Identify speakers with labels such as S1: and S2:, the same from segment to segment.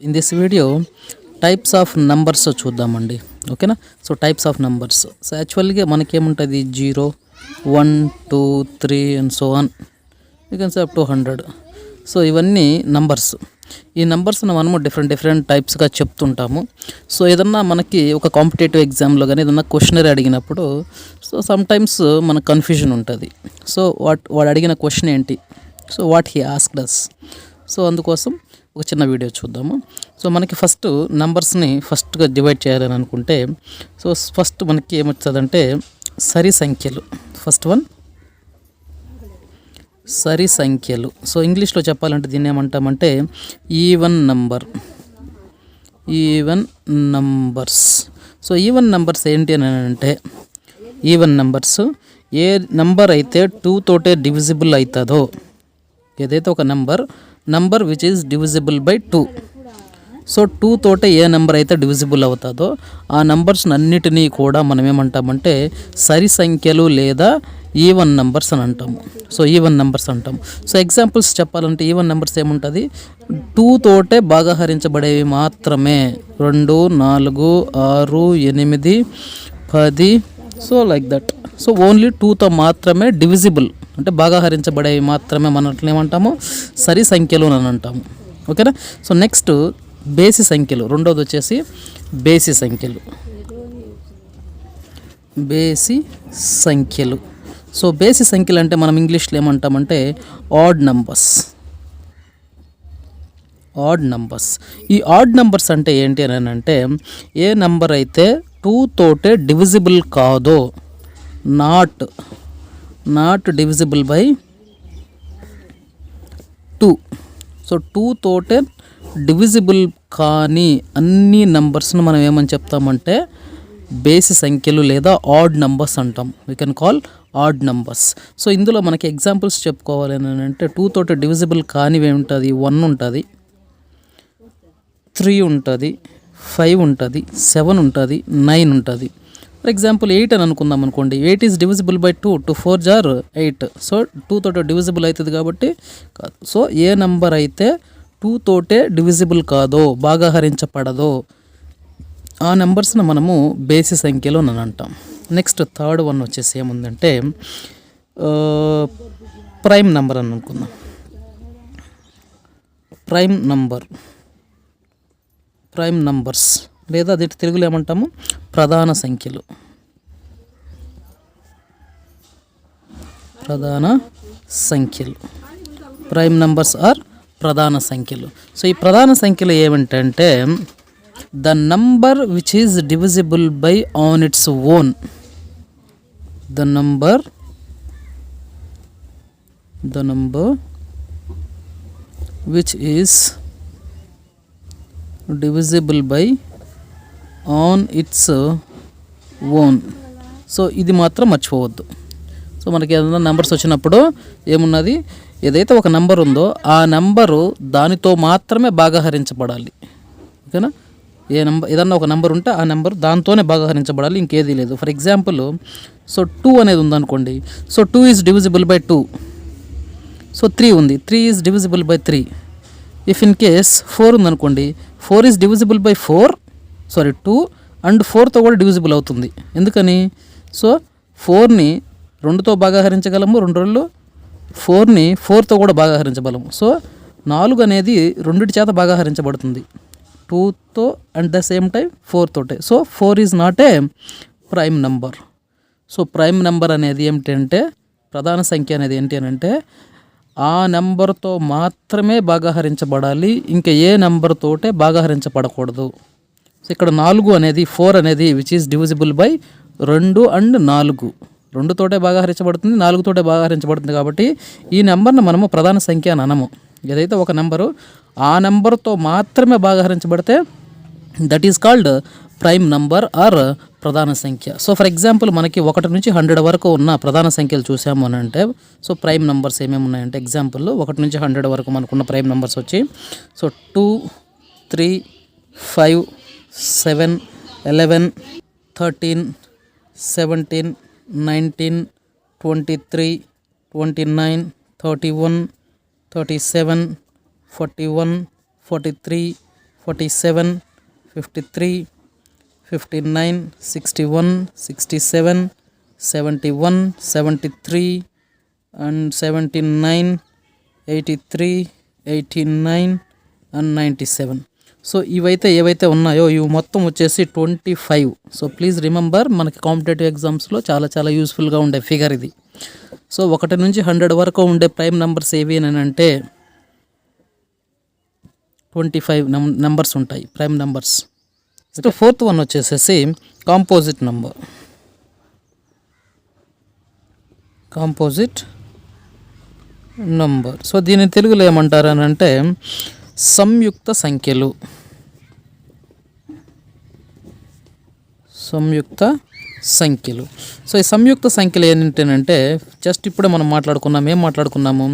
S1: In this video types of numbers చూద్దామండి. ఓకేనా. So types of numbers. So యాక్చువల్గా మనకేముంటుంది 0, 1, 2, 3 and so on, you can say up to 100. So ఇవన్నీ numbers. ఈ నంబర్స్ని మనము different టైప్స్గా చెప్తుంటాము. So ఏదన్నా మనకి ఒక కాంపిటేటివ్ ఎగ్జామ్లో కానీ ఏదన్నా క్వశ్చనరీ అడిగినప్పుడు సో సమ్ టైమ్స్ మనకు కన్ఫ్యూజన్ ఉంటుంది. సో వాడు అడిగిన క్వశ్చన్ ఏంటి, so what he asked us. So అందుకోసం ఒక చిన్న వీడియో చూద్దాము. సో మనకి ఫస్ట్ నంబర్స్ని ఫస్ట్గా డివైడ్ చేయాలని అనుకుంటే సో ఫస్ట్ మనకి ఏమొస్తుందంటే సరి సంఖ్యలు. ఫస్ట్ వన్ సరి సంఖ్యలు. సో ఇంగ్లీష్లో చెప్పాలంటే దీన్ని ఏమంటామంటే even numbers. So even numbers ఏంటి అని అంటే ఈవెన్ నంబర్స్ ఏ నంబర్ అయితే 2 తోటే డివిజిబుల్ అవుతుందో, ఏదైతే ఒక number which is divisible by 2. So 2 తోటే ఏ నెంబర్ అయితే డివిజిబుల్ అవుతుందో ఆ నంబర్స్ అన్నిటినీ కూడా మనం ఏమంటామంటే సరి సంఖ్యలు లేదా ఈవెన్ నంబర్స్ అని అంటాము. సో ఈవెన్ నంబర్స్ అంటాము. సో ఎగ్జాంపుల్స్ చెప్పాలంటే ఈవెన్ నెంబర్స్ ఏముంటుంది, 2 తోటే భాగహరించబడేవి మాత్రమే. 2, 4, 6, 8, 10. So like that. So only 2తో మాత్రమే డివిజిబుల్ అంటే భాగహరించబడేవి మాత్రమే మనం ఏమంటాము సరి సంఖ్యలు అని అంటాము. ఓకేనా. సో నెక్స్ట్ బేసి సంఖ్యలు. రెండోది వచ్చేసి బేసి సంఖ్యలు. సో బేసి సంఖ్యలు అంటే మనం ఇంగ్లీష్లో ఏమంటామంటే ఆడ్ నంబర్స్. ఈ ఆడ్ నంబర్స్ అంటే ఏంటి అని అంటే ఏ నంబర్ అయితే 2 తోటే డివిజిబుల్ కాదో, నాట్ డివిజిబుల్ బై 2. సో 2 తోటే డివిజిబుల్ కానీ అన్ని నంబర్స్ను మనం ఏమని చెప్తామంటే బేసి సంఖ్యలు లేదా ఆడ్ నంబర్స్ అంటాం. We can call add numbers. So ఇందులో మనకి ఎగ్జాంపుల్స్ చెప్పుకోవాలి అని అంటే 2 తోటి డివిజిబుల్ కానివి ఉంటుంది. 1 ఉంటుంది, 3 ఉంటుంది, 5 ఉంటుంది, 7 ఉంటుంది, 9 ఉంటుంది. ఫర్ ఎగ్జాంపుల్ 8 అని అనుకుందాం అనుకోండి. 8 ఈజ్ డివిజిబుల్ బై 2. 2 4 జార్ 8. సో 2 తోటి డివిజిబుల్ అవుతుంది కాబట్టి కాదు. సో ఏ నంబర్ అయితే 2 తోటే డివిజిబుల్ కాదో, భాగహరించబడదో ఆ నెంబర్స్ని మనము బేసి సంఖ్యలో అని అంటాం. నెక్స్ట్ థర్డ్ వన్ వచ్చేసి ఏముందంటే ప్రైమ్ నెంబర్ అని అనుకుందాం. ప్రైమ్ నంబర్స్ లేదా అది తెలుగులో ఏమంటాము ప్రధాన సంఖ్యలు. ప్రైమ్ నంబర్స్ ఆర్ ప్రధాన సంఖ్యలు. సో ఈ ప్రధాన సంఖ్యలు ఏమిటంటే the number which is divisible by on its own. The number which is divisible by on its own. So ఇది మాత్రం మర్చిపోవద్దు. సో మనకి ఏదైనా నెంబర్స్ వచ్చినప్పుడు ఏమున్నది, ఏదైతే ఒక నెంబర్ ఉందో ఆ నెంబరు దానితో మాత్రమే భాగహరించబడాలి. ఓకేనా. ఏదన్నా ఒక నెంబర్ ఉంటే ఆ నెంబర్ దాంతోనే భాగహరించబడాలి, ఇంకేదీ లేదు. ఫర్ ఎగ్జాంపుల్ సో 2 అనేది ఉందనుకోండి. So 2 is divisible by 2. So 3 ఉంది, 3 is divisible by 3. If in case 4 ఉందనుకోండి, 4 ఈజ్ డివిజిబుల్ బై 2 అండ్ 4తో కూడా డివిజిబుల్ అవుతుంది. ఎందుకని, సో 4ని 2తో భాగహరించగలము, 2 4ని 4తో కూడా భాగహరించగలము. సో 4 అనేది 2 చేత భాగహరించబడుతుంది, 2తో అండ్ ద సేమ్ టైం 4 తోటే. So 4 is not a prime number. So prime number అనేది ఏమిటంటే ప్రధాన సంఖ్య అనేది ఏంటి అని అంటే ఆ నెంబర్తో మాత్రమే భాగహరించబడాలి, ఇంకా ఏ నెంబర్ తోటే భాగహరించబడకూడదు. సో ఇక్కడ 4 అనేది 4 అనేది which is divisible by 2 and 4. 2 తోటే భాగహరించబడుతుంది, 4 తోటే భాగహరించబడుతుంది. కాబట్టి ఈ నెంబర్ని మనము ప్రధాన సంఖ్య అని అనము. ఏదైతే ఒక నెంబరు ఆ నెంబర్తో మాత్రమే భాగహరించబడితే that is called prime number or ప్రధాన సంఖ్య. సో ఫర్ ఎగ్జాంపుల్ మనకి 1 నుంచి 100 వరకు ఉన్న ప్రధాన సంఖ్యలు చూసాము అని అంటే సో ప్రైమ్ నంబర్స్ ఏమేమి ఉన్నాయంటే ఎగ్జాంపుల్ 1 నుంచి 100 వరకు మనకున్న ప్రైమ్ నంబర్స్ వచ్చి సో 2, 3, 5, 7, 11, 13, 17, 19, 23, 29, 31, 37, 41, 43, 47, 53, 59, 61, 67, 71, 73 and 79, 83, 89 and 97. సో ఇవైతే ఏవైతే ఉన్నాయో ఇవి మొత్తం వచ్చేసి 25. సో ప్లీజ్ రిమెంబర్, మనకి కాంపిటేటివ్ ఎగ్జామ్స్లో చాలా చాలా యూస్ఫుల్గా ఉండే ఫిగర్ ఇది. సో 1 నుంచి 100 వరకు ఉండే ప్రైమ్ నెంబర్స్ ఏవి అని అంటే 25 నెంబర్స్ ఉంటాయి prime numbers. So 4th one వచ్చేసేసి కాంపోజిట్ నెంబర్. సో దీని తెలుగులో ఏమంటారు అని అంటే సంయుక్త సంఖ్యలు. సో ఈ సంయుక్త సంఖ్యలు ఏంటంటే జస్ట్ ఇప్పుడే మనం ఏం మాట్లాడుకున్నాము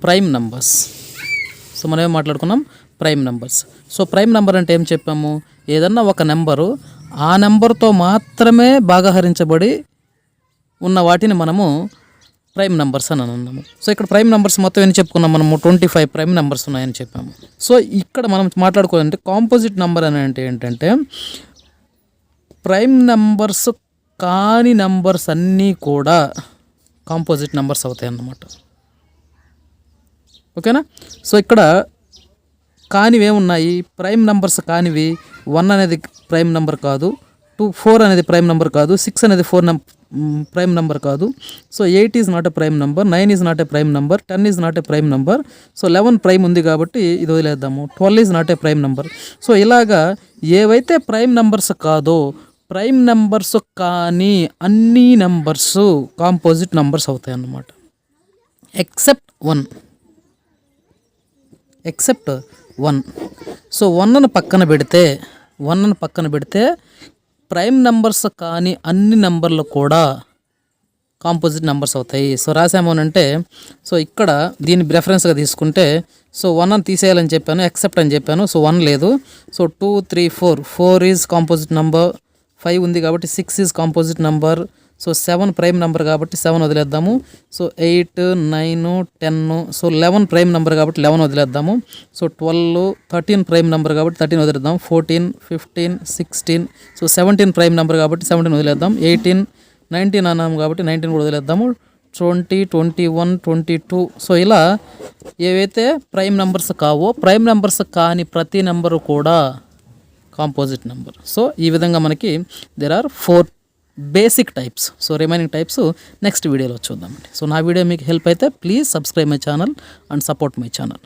S1: ప్రైమ్ నెంబర్స్. సో మనం ఏం మాట్లాడుకున్నాం prime numbers. So prime number అంటే ఏం చెప్పాము, ఏదన్నా ఒక నెంబరు ఆ నెంబర్తో మాత్రమే భాగహరించబడి ఉన్న వాటిని మనము ప్రైమ్ నెంబర్స్ అని అన్నాము. సో ఇక్కడ ప్రైమ్ నెంబర్స్ మొత్తం ఏం చెప్పుకున్నాం మనము 25 ప్రైమ్ నెంబర్స్ ఉన్నాయని చెప్పాము. సో ఇక్కడ మనం మాట్లాడుకోవాలంటే కాంపోజిట్ నెంబర్ అని అంటే ఏంటంటే ప్రైమ్ నెంబర్స్ కాని నెంబర్స్ అన్నీ కూడా కాంపోజిట్ నెంబర్స్ అవుతాయి అన్నమాట. ఓకేనా. సో ఇక్కడ కానివి ఏమున్నాయి, ప్రైమ్ నెంబర్స్ కానివి 1 అనేది ప్రైమ్ నెంబర్ కాదు, 4 అనేది ప్రైమ్ నెంబర్ కాదు, 6 అనేది ప్రైమ్ నెంబర్ కాదు. So 8 is not a prime number, 9 is not a prime number, 10 is not a prime number. So 11 prime ఉంది కాబట్టి ఇది వదిలేద్దాము. 12 is not a prime number. So ఇలాగా ఏవైతే ప్రైమ్ నెంబర్స్ కాదో ప్రైమ్ నెంబర్స్ కానీ అన్ని నెంబర్స్ కాంపోజిట్ నెంబర్స్ అవుతాయి అన్నమాట. Except one. సో 1ను పక్కన పెడితే ప్రైమ్ నెంబర్స్ కానీ అన్ని నెంబర్లు కూడా కాంపోజిట్ నెంబర్స్ అవుతాయి. సో రాసాము అంటే సో ఇక్కడ దీన్ని రెఫరెన్స్గా తీసుకుంటే సో 1 అని తీసేయాలని చెప్పాను, ఎక్సెప్ట్ అని చెప్పాను. సో 1 లేదు. సో 2, 3, 4 ఈజ్ కాంపోజిట్ నెంబర్, 5 ఉంది కాబట్టి 6 is composite number. So 7 prime number కాబట్టి 7 వదిలేద్దాము. సో 8, 9, 10. సో 11 ప్రైమ్ నెంబర్ కాబట్టి 11 వదిలేద్దాము. సో 12, 13 ప్రైమ్ నెంబర్ కాబట్టి 13 వదిలేద్దాం. 14, 15, 16. సో 17 ప్రైమ్ నెంబర్ కాబట్టి 17 వదిలేద్దాం. 18, 19 అన్నాము కాబట్టి 19 కూడా వదిలేద్దాము. 20, 21, 22. సో ఇలా ఏవైతే ప్రైమ్ నెంబర్స్ కావో ప్రైమ్ నెంబర్స్ కాని ప్రతి నెంబరు కూడా కాంపోజిట్ నెంబర్. సో ఈ విధంగా మనకి there are 4 basic types. So remaining types next వీడియోలో చూద్దామండి. సో నా వీడియో మీకు హెల్ప్ అయితే please subscribe my channel and support my channel.